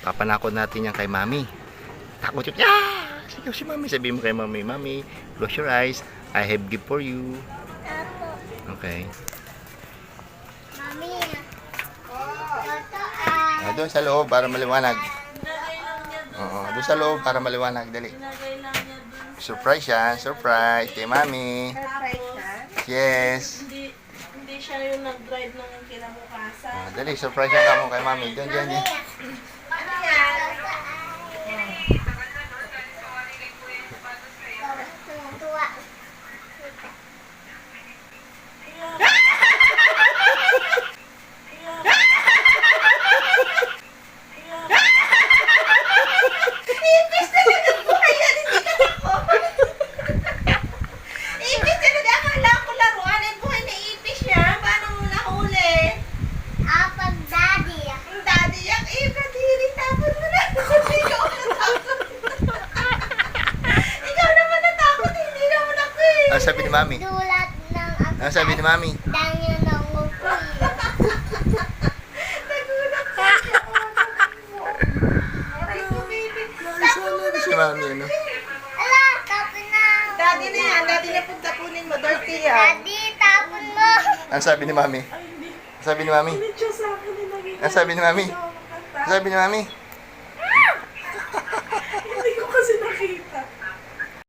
Papanakot natin yan kay mami. Takot yun. Ah! Sigaw si mami. Sabihin mo kay mami, mami, close your eyes. I have gift for you. Okay. Mami. Doon sa loob para maliwanag. Oo, doon sa loob para maliwanag. Dali. Surprise yan. Surprise. Kay mami. Yes. Hindi siya yung nag-drive nung kinabukasan. Dali, surprise yan kamo kay mami. Diyan, diyan, diyan. Ano yan? Ipis talaga po yan, hindi ka ako. Ipis talaga, akala ko laruan ay buhay na ipis siya. Paano mo nahuli? Apag daddy. Ang daddy yak, kadiri, tapon mo na. Ikaw natakot. Ikaw naman natakot, hindi naman ako eh. Ano sabi ni mami? Dulat ng ako. Ano sabi ni mami? Danya ng upo. Nagulat ka siya. Aray ko, baby. Ano si mami, ano? Ala, tapon na. Daddy na yan, daddy na pong tapunin mo, dirty yan. Daddy, tapon mo. Ano sabi ni mami? Ano sabi ni mami? Medyo sa akin din naging Ano sabi ni mami? Ano sabi ni mami?